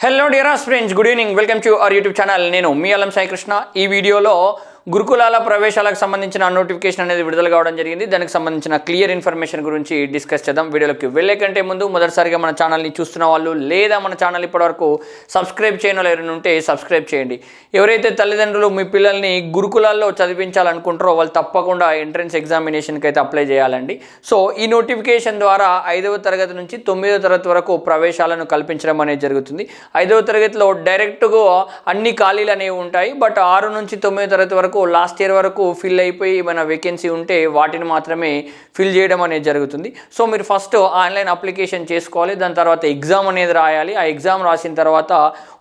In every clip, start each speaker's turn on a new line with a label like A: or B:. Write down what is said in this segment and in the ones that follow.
A: Hello dear friends, good evening. Welcome to our YouTube channel. నేను మీ అల్లం సాయి కృష్ణ. ఈ వీడియోలో గురుకులాల ప్రవేశాలకు సంబంధించిన నోటిఫికేషన్ అనేది విడుదల కావడం జరిగింది. దానికి సంబంధించిన క్లియర్ ఇన్ఫర్మేషన్ గురించి డిస్కస్ చేద్దాం. వీడియోలోకి వెళ్ళే కంటే ముందు మొదటిసారిగా మన ఛానల్ని చూస్తున్న వాళ్ళు లేదా మన ఛానల్ ఇప్పటివరకు సబ్స్క్రైబ్ చేయని వాళ్ళు ఎవరైనా ఉంటే సబ్స్క్రైబ్ చేయండి. ఎవరైతే తల్లిదండ్రులు మీ పిల్లల్ని గురుకులాల్లో చదివించాలనుకుంటారో వాళ్ళు తప్పకుండా ఎంట్రన్స్ ఎగ్జామినేషన్కి అయితే అప్లై చేయాలండి. సో ఈ నోటిఫికేషన్ ద్వారా 5వ తరగతి నుంచి 9వ తరగతి వరకు ప్రవేశాలను కల్పించడం అనేది జరుగుతుంది. 5వ తరగతిలో డైరెక్ట్గా అన్ని ఖాళీలు అనేవి ఉంటాయి. బట్ 6 నుంచి 9వ తరగతి వరకు లాస్ట్ ఇయర్ వరకు ఫిల్ అయిపోయి ఏమైనా వేకెన్సీ ఉంటే వాటిని మాత్రమే ఫిల్ చేయడం అనేది జరుగుతుంది. సో మీరు ఫస్ట్ ఆన్లైన్ అప్లికేషన్ చేసుకోవాలి. దాని తర్వాత ఎగ్జామ్ అనేది రాయాలి. ఆ ఎగ్జామ్ రాసిన తర్వాత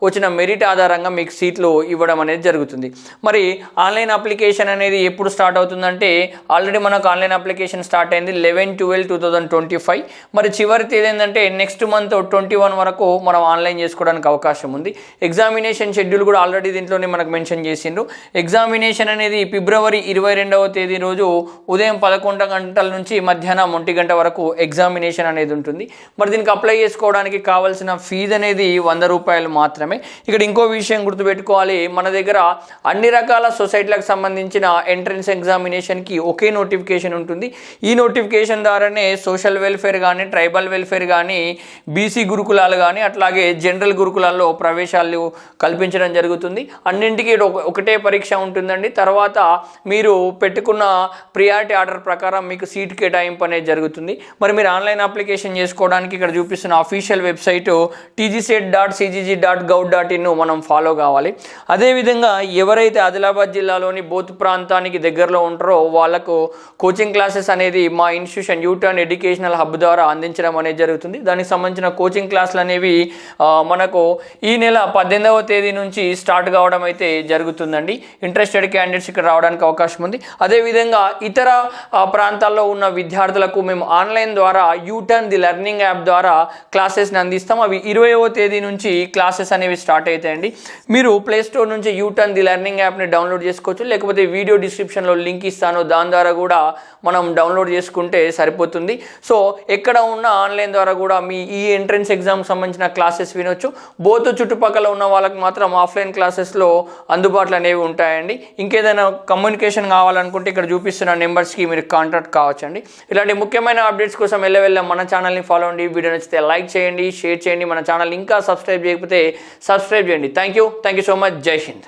A: వచ్చిన మెరిట్ ఆధారంగా మీకు సీట్లు ఇవ్వడం అనేది జరుగుతుంది. మరి ఆన్లైన్ అప్లికేషన్ అనేది ఎప్పుడు స్టార్ట్ అవుతుందంటే ఆల్రెడీ మనకు ఆన్లైన్ అప్లికేషన్ స్టార్ట్ అయింది 11/12/2025. మరి చివరి తేదీ ఏంటంటే నెక్స్ట్ మంత్ 21 వరకు మనం ఆన్లైన్ చేసుకోవడానికి అవకాశం ఉంది. ఎగ్జామినేషన్ షెడ్యూల్ కూడా ఆల్రెడీ దీంట్లోనే మనకు మెన్షన్ చేసిండ్రు. ఎగ్జామినేషన్ అనేది ఫిబ్రవరి 22వ తేదీ రోజు ఉదయం 11 గంటల నుంచి మధ్యాహ్నం 1 గంట వరకు ఎగ్జామినేషన్ అనేది ఉంటుంది. మరి దీనికి అప్లై చేసుకోవడానికి కావాల్సిన ఫీజు అనేది 100 రూపాయలు మాత్రమే. ఇక్కడ ఇంకో విషయం గుర్తుపెట్టుకోవాలి, మన దగ్గర అన్ని రకాల సొసైటీలకు సంబంధించిన ఎంట్రన్స్ ఎగ్జామినేషన్కి ఒకే నోటిఫికేషన్ ఉంటుంది. ఈ నోటిఫికేషన్ ద్వారానే సోషల్ వెల్ఫేర్ కానీ, ట్రైబల్ వెల్ఫేర్ కానీ, బీసీ గురుకులాలు కానీ, అట్లాగే జనరల్ గురుకులాల్లో ప్రవేశాలు కల్పించడం జరుగుతుంది. అన్నింటికీ ఒకటే పరీక్ష ఉంటుందండి. తర్వాత మీరు పెట్టుకున్న ప్రియారిటీ ఆర్డర్ ప్రకారం మీకు సీట్ కేటాయింపు అనేది జరుగుతుంది. మరి మీరు ఆన్లైన్ అప్లికేషన్ చేసుకోవడానికి ఇక్కడ చూపిస్తున్న అఫీషియల్ వెబ్సైట్ tgset.cgg.gov.in మనం ఫాలో కావాలి. అదేవిధంగా ఎవరైతే ఆదిలాబాద్ జిల్లాలోని బోత్ ప్రాంతానికి దగ్గరలో ఉంటారో వాళ్ళకు కోచింగ్ క్లాసెస్ అనేది మా ఇన్స్టిట్యూషన్ యూటర్న్ ఎడ్యుకేషనల్ హబ్ ద్వారా అందించడం అనేది జరుగుతుంది. దానికి సంబంధించిన కోచింగ్ క్లాసులు అనేవి మనకు ఈ నెల 18వ తేదీ నుంచి స్టార్ట్ కావడం అయితే జరుగుతుందండి. ఇంట్రెస్టెడ్ క్యాండిడేట్స్ ఇక్కడ రావడానికి అవకాశం ఉంది. అదేవిధంగా ఇతర ప్రాంతాల్లో ఉన్న విద్యార్థులకు మేము ఆన్లైన్ ద్వారా యూటర్న్ ది లెర్నింగ్ యాప్ ద్వారా క్లాసెస్ని అందిస్తాం. అవి 20వ తేదీ నుంచి క్లాసెస్ అనేవి స్టార్ట్ అవుతాయండి. మీరు ప్లేస్టోర్ నుంచి యూటర్న్ ది లెర్నింగ్ యాప్ని డౌన్లోడ్ చేసుకోవచ్చు. లేకపోతే వీడియో డిస్క్రిప్షన్లో లింక్ ఇస్తాను, దాని ద్వారా కూడా మనం డౌన్లోడ్ చేసుకుంటే సరిపోతుంది. సో ఎక్కడ ఉన్న ఆన్లైన్ ద్వారా కూడా మీ ఈ ఎంట్రన్స్ ఎగ్జామ్ సంబంధించిన క్లాసెస్ వినొచ్చు. బోత్ చుట్టుపక్కల ఉన్న వాళ్ళకి మాత్రం ఆఫ్లైన్ క్లాసెస్లో అందుబాటులో అనేవి ఉంటాయండి. ఇంకేదైనా కమ్యూనికేషన్ కావాలనుకుంటే ఇక్కడ చూపిస్తున్న నెంబర్స్కి మీరు కాంటాక్ట్ కావచ్చండి. ఇలాంటి ముఖ్యమైన అప్డేట్స్ కోసం వెళ్ళ మన ఛానల్ని ఫాలో అండి. వీడియో నచ్చితే లైక్ చేయండి, షేర్ చేయండి. మన ఛానల్ ఇంకా సబ్స్క్రైబ్ చేయకపోతే సబ్స్క్రైబ్ చేయండి. Thank you so much. జై హింద్.